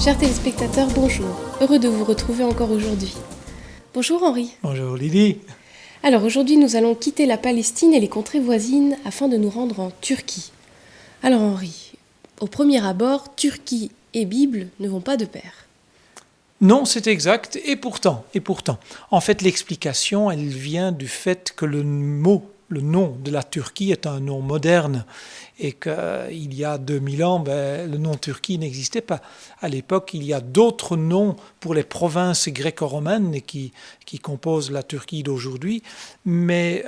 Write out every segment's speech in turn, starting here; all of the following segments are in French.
Chers téléspectateurs, bonjour. Heureux de vous retrouver encore aujourd'hui. Bonjour Henri. Bonjour Lydie. Alors aujourd'hui, nous allons quitter la Palestine et les contrées voisines afin de nous rendre en Turquie. Alors Henri, au premier abord, Turquie et Bible ne vont pas de pair. Non, c'est exact, et pourtant. En fait, l'explication, elle vient du fait que le nom de la Turquie est un nom moderne, et qu'il y a 2000 ans, le nom Turquie n'existait pas. À l'époque, il y a d'autres noms pour les provinces gréco-romaines qui composent la Turquie d'aujourd'hui, mais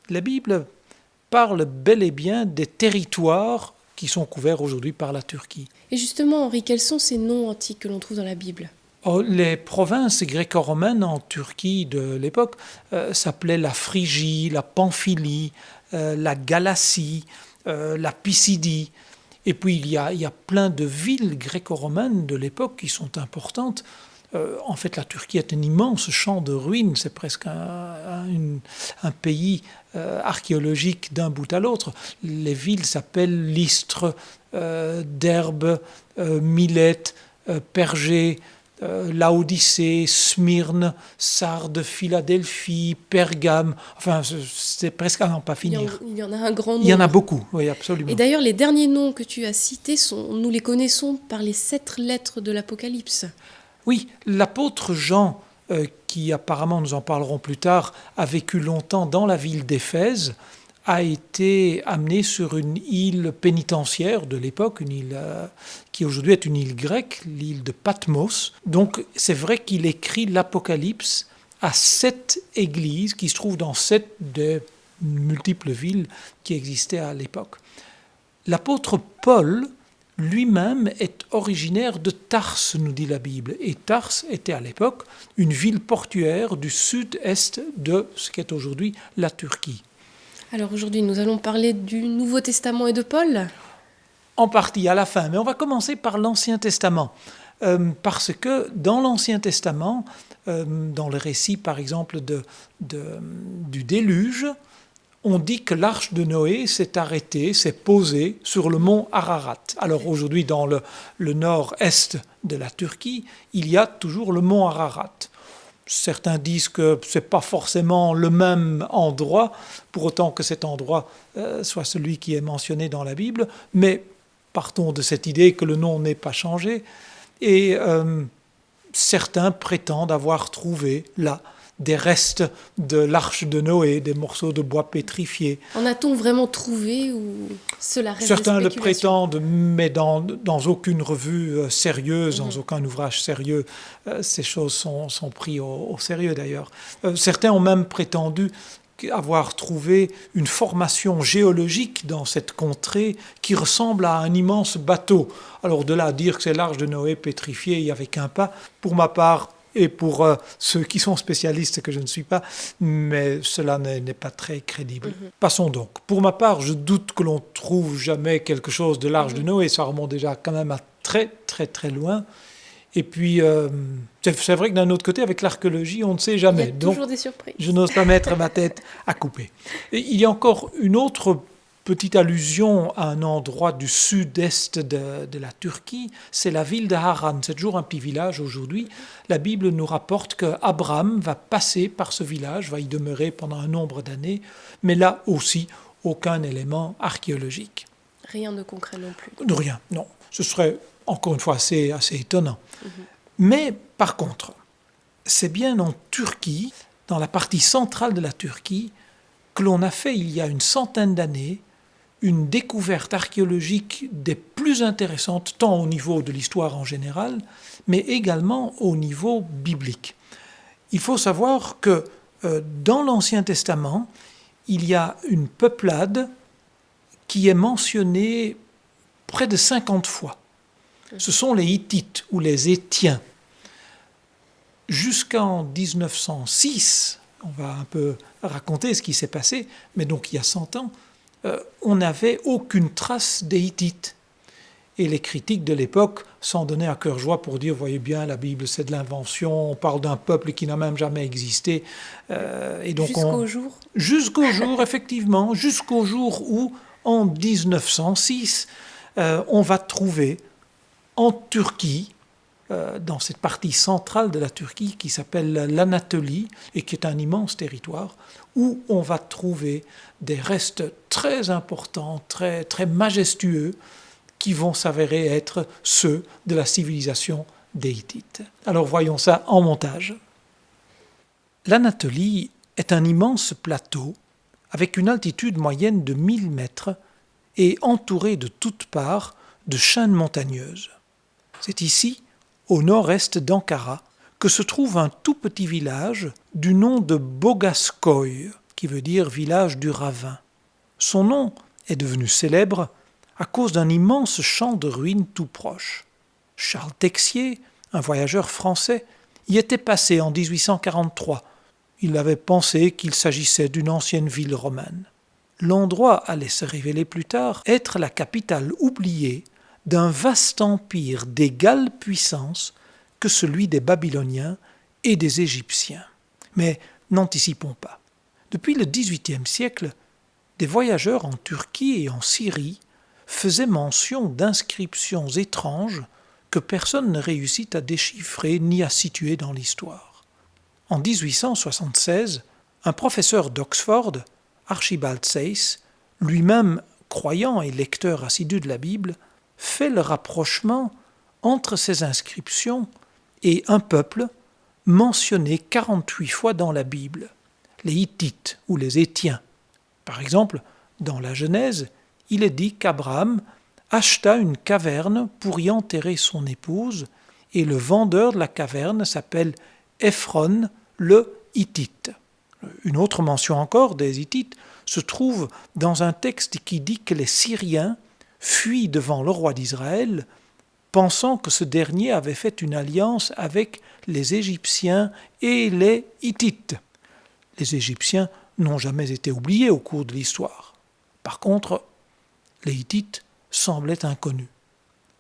la Bible parle bel et bien des territoires qui sont couverts aujourd'hui par la Turquie. Et justement, Henri, quels sont ces noms antiques que l'on trouve dans la Bible ? Les provinces gréco-romaines en Turquie de l'époque s'appelaient la Phrygie, la Pamphylie, la Galatie, la Pisidie. Et puis il y a plein de villes gréco-romaines de l'époque qui sont importantes. En fait, la Turquie est un immense champ de ruines. C'est presque un pays archéologique d'un bout à l'autre. Les villes s'appellent Lystre, Derbe, Milète, Pergée, Laodicée, Smyrne, Sardes, Philadelphie, Pergame, enfin c'est presque à n'en pas finir. Il y en a un grand nombre. Il y en a beaucoup, oui, absolument. Et d'ailleurs, les derniers noms que tu as cités, nous les connaissons par les 7 lettres de l'Apocalypse. Oui, l'apôtre Jean, qui apparemment, nous en parlerons plus tard, a vécu longtemps dans la ville d'Éphèse, a été amené sur une île pénitentiaire de l'époque, une île qui aujourd'hui est une île grecque, l'île de Patmos. Donc c'est vrai qu'il écrit l'Apocalypse à 7 églises qui se trouvent dans 7 des multiples villes qui existaient à l'époque. L'apôtre Paul lui-même est originaire de Tarse, nous dit la Bible. Et Tarse était à l'époque une ville portuaire du sud-est de ce qu'est aujourd'hui la Turquie. Alors aujourd'hui, nous allons parler du Nouveau Testament et de Paul. En partie, à la fin, mais on va commencer par l'Ancien Testament. Parce que dans l'Ancien Testament, dans le récit par exemple du déluge, on dit que l'arche de Noé s'est arrêtée, s'est posée sur le mont Ararat. Alors aujourd'hui, dans le nord-est de la Turquie, il y a toujours le mont Ararat. Certains disent que ce n'est pas forcément le même endroit, pour autant que cet endroit soit celui qui est mentionné dans la Bible, mais partons de cette idée que le nom n'est pas changé, et certains prétendent avoir trouvé là des restes de l'arche de Noé, des morceaux de bois pétrifiés. En a-t-on vraiment trouvé ou cela reste Certains des le spéculations ? prétendent, mais dans aucune revue sérieuse, dans aucun ouvrage sérieux, ces choses sont prises au sérieux d'ailleurs. Certains ont même prétendu avoir trouvé une formation géologique dans cette contrée qui ressemble à un immense bateau. Alors de là à dire que c'est l'arche de Noé pétrifiée, il n'y avait qu'un pas. Pour ma part, et pour ceux qui sont spécialistes, que je ne suis pas, mais cela n'est pas très crédible. Passons donc. Pour ma part, je doute que l'on trouve jamais quelque chose de l'arche de Noé, ça remonte déjà quand même à très très très loin. Et puis, c'est vrai que d'un autre côté, avec l'archéologie, on ne sait jamais. Il y a toujours des surprises. Je n'ose pas mettre ma tête à couper. Et il y a encore une autre petite allusion à un endroit du sud-est de la Turquie, c'est la ville de Haran. C'est toujours un petit village aujourd'hui. La Bible nous rapporte qu'Abraham va passer par ce village, va y demeurer pendant un nombre d'années, mais là aussi, aucun élément archéologique. Rien de concret non plus. Rien, non. Ce serait, encore une fois, assez étonnant. Mais, par contre, c'est bien en Turquie, dans la partie centrale de la Turquie, que l'on a fait, il y a une centaine d'années, une découverte archéologique des plus intéressantes, tant au niveau de l'histoire en général, mais également au niveau biblique. Il faut savoir que dans l'Ancien Testament, il y a une peuplade qui est mentionnée près de 50 fois. Ce sont les Hittites ou les Étiens. Jusqu'en 1906, on va un peu raconter ce qui s'est passé, mais donc il y a 100 ans, on n'avait aucune trace des Hittites. Et les critiques de l'époque s'en donnaient à cœur joie pour dire, voyez bien, la Bible c'est de l'invention, on parle d'un peuple qui n'a même jamais existé. Et donc jusqu'au jour, effectivement, jusqu'au jour où, en 1906, on va trouver en Turquie dans cette partie centrale de la Turquie qui s'appelle l'Anatolie et qui est un immense territoire où on va trouver des restes très importants, très, très majestueux qui vont s'avérer être ceux de la civilisation des Hittites. Alors voyons ça en montage. L'Anatolie est un immense plateau avec une altitude moyenne de 1000 mètres et entouré de toutes parts de chaînes montagneuses. C'est ici, au nord-est d'Ankara, que se trouve un tout petit village du nom de Bogaskoy, qui veut dire village du ravin. Son nom est devenu célèbre à cause d'un immense champ de ruines tout proche. Charles Texier, un voyageur français, y était passé en 1843. Il avait pensé qu'il s'agissait d'une ancienne ville romaine. L'endroit allait se révéler plus tard être la capitale oubliée d'un vaste empire d'égale puissance que celui des Babyloniens et des Égyptiens. Mais n'anticipons pas. Depuis le XVIIIe siècle, des voyageurs en Turquie et en Syrie faisaient mention d'inscriptions étranges que personne ne réussit à déchiffrer ni à situer dans l'histoire. En 1876, un professeur d'Oxford, Archibald Sayce, lui-même croyant et lecteur assidu de la Bible, fait le rapprochement entre ces inscriptions et un peuple mentionné 48 fois dans la Bible, les Hittites ou les Étiens. Par exemple, dans la Genèse, il est dit qu'Abraham acheta une caverne pour y enterrer son épouse et le vendeur de la caverne s'appelle Ephron le Hittite. Une autre mention encore des Hittites se trouve dans un texte qui dit que les Syriens fuient devant le roi d'Israël, pensant que ce dernier avait fait une alliance avec les Égyptiens et les Hittites. Les Égyptiens n'ont jamais été oubliés au cours de l'histoire. Par contre, les Hittites semblaient inconnus.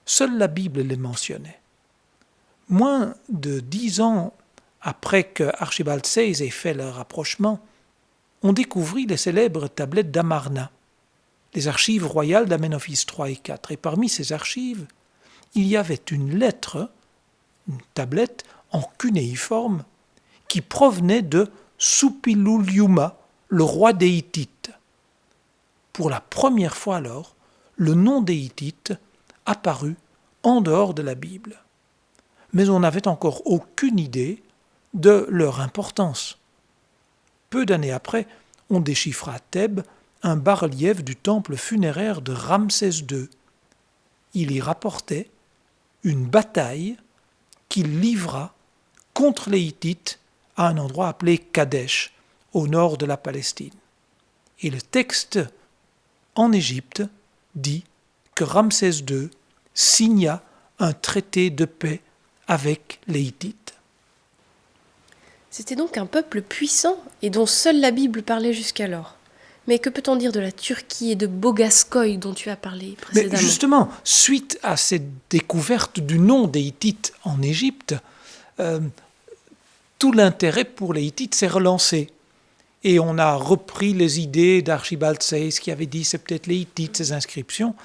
Seule la Bible les mentionnait. Moins de 10 ans après que Archibald Sayce ait fait le rapprochement, on découvrit les célèbres tablettes d'Amarna, les archives royales d'Amenophis III et IV. Et parmi ces archives, il y avait une lettre, une tablette en cunéiforme, qui provenait de Suppiluliuma, le roi des Hittites. Pour la première fois alors, le nom des Hittites apparut en dehors de la Bible. Mais on n'avait encore aucune idée de leur importance. Peu d'années après, on déchiffra à Thèbes un bas-relief du temple funéraire de Ramsès II. Il y rapportait une bataille qu'il livra contre les Hittites à un endroit appelé Kadesh, au nord de la Palestine. Et le texte en Égypte dit que Ramsès II signa un traité de paix avec les Hittites. C'était donc un peuple puissant et dont seule la Bible parlait jusqu'alors. Mais que peut-on dire de la Turquie et de Bogaskoy dont tu as parlé précédemment ? Mais justement, suite à cette découverte du nom des Hittites en Égypte, tout l'intérêt pour les Hittites s'est relancé. Et on a repris les idées d'Archibald Sayce qui avait dit c'est peut-être les Hittites, ces inscriptions.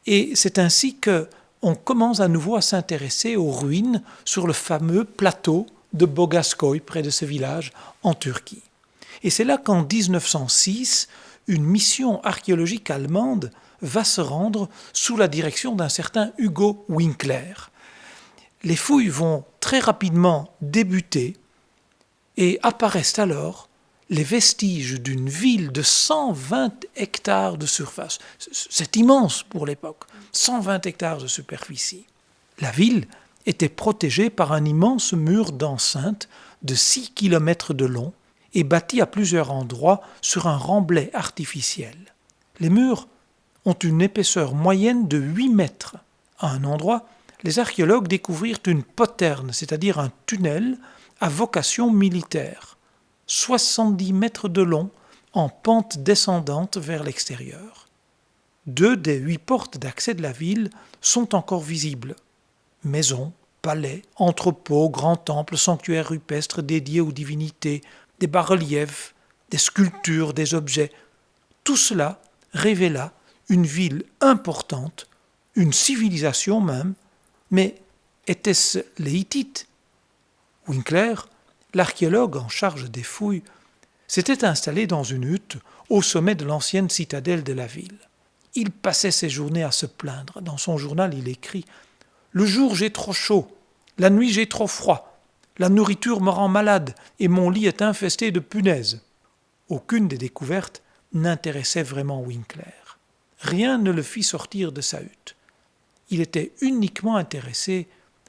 Et c'est ainsi qu'on commence à nouveau à s'intéresser aux ruines sur le fameux plateau de Bogaskoy, près de ce village, en Turquie. Et c'est là qu'en 1906, une mission archéologique allemande va se rendre sous la direction d'un certain Hugo Winkler. Les fouilles vont très rapidement débuter et apparaissent alors les vestiges d'une ville de 120 hectares de surface. C'est immense pour l'époque, 120 hectares de superficie. La ville était protégée par un immense mur d'enceinte de 6 km de long et bâti à plusieurs endroits sur un remblai artificiel. Les murs ont une épaisseur moyenne de 8 mètres. À un endroit, les archéologues découvrirent une poterne, c'est-à-dire un tunnel à vocation militaire, 70 mètres de long en pente descendante vers l'extérieur. 2 des 8 portes d'accès de la ville sont encore visibles. Maisons, palais, entrepôts, grands temples, sanctuaires rupestres dédiés aux divinités, des bas-reliefs, des sculptures, des objets. Tout cela révéla une ville importante, une civilisation même, mais Étaient-ce les Hittites? Winkler, l'archéologue en charge des fouilles, s'était installé dans une hutte au sommet de l'ancienne citadelle de la ville. Il passait ses journées à se plaindre. Dans son journal, il écrit « Le jour, j'ai trop chaud. La nuit, j'ai trop froid. La nourriture me rend malade et mon lit est infesté de punaises. » Aucune des découvertes n'intéressait vraiment Winkler. Rien ne le fit sortir de sa hutte. Il était uniquement intéressé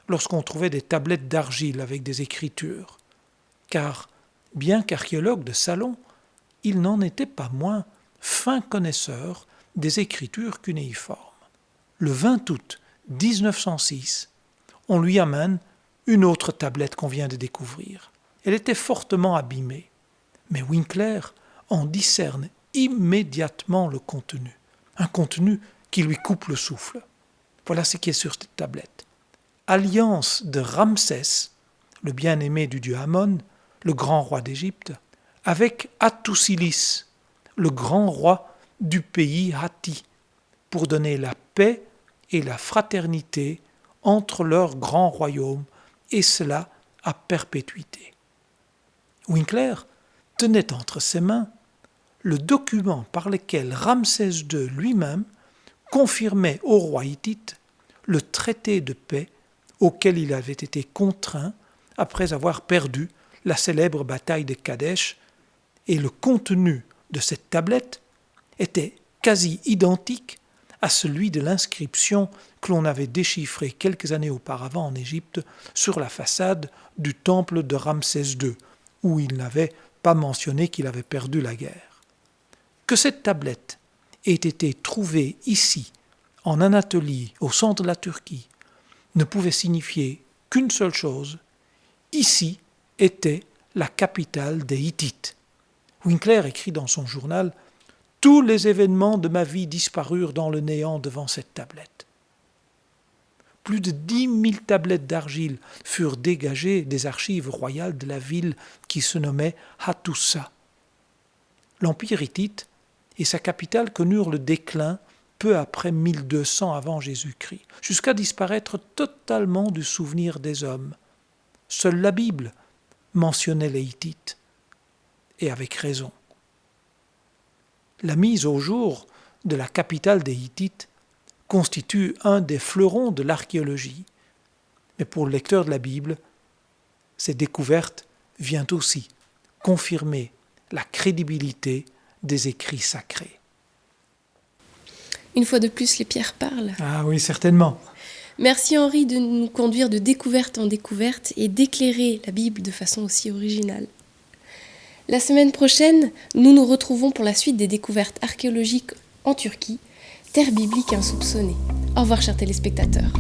lorsqu'on trouvait des tablettes d'argile avec des écritures. Car, bien qu'archéologue de salon, il n'en était pas moins fin connaisseur des écritures cunéiformes. Le 20 août 1906, on lui amène une autre tablette qu'on vient de découvrir. Elle était fortement abîmée, mais Winkler en discerne immédiatement le contenu, un contenu qui lui coupe le souffle. Voilà ce qui est sur cette tablette. Alliance de Ramsès, le bien-aimé du dieu Amon, le grand roi d'Égypte, avec Hattusilis, le grand roi du pays Hatti, pour donner la paix et la fraternité entre leurs grands royaumes, et cela à perpétuité. Winkler tenait entre ses mains le document par lequel Ramsès II lui-même confirmait au roi hittite le traité de paix auquel il avait été contraint après avoir perdu la célèbre bataille de Kadesh, et le contenu de cette tablette était quasi identique à celui de l'inscription que l'on avait déchiffrée quelques années auparavant en Égypte sur la façade du temple de Ramsès II, où il n'avait pas mentionné qu'il avait perdu la guerre. Que cette tablette ait été trouvée ici, en Anatolie, au centre de la Turquie, ne pouvait signifier qu'une seule chose: ici était la capitale des Hittites. Winkler écrit dans son journal « Tous les événements de ma vie disparurent dans le néant devant cette tablette. » Plus de 10 000 tablettes d'argile furent dégagées des archives royales de la ville qui se nommait Hattusa. L'Empire hittite et sa capitale connurent le déclin peu après 1200 avant Jésus-Christ, jusqu'à disparaître totalement du souvenir des hommes. Seule la Bible mentionnait les Hittites, et avec raison. La mise au jour de la capitale des Hittites constitue un des fleurons de l'archéologie, mais pour le lecteur de la Bible, cette découverte vient aussi confirmer la crédibilité des écrits sacrés. Une fois de plus, les pierres parlent. Ah oui, certainement. Merci Henri de nous conduire de découverte en découverte et d'éclairer la Bible de façon aussi originale. La semaine prochaine, nous nous retrouvons pour la suite des découvertes archéologiques en Turquie, terre biblique insoupçonnée. Au revoir chers téléspectateurs.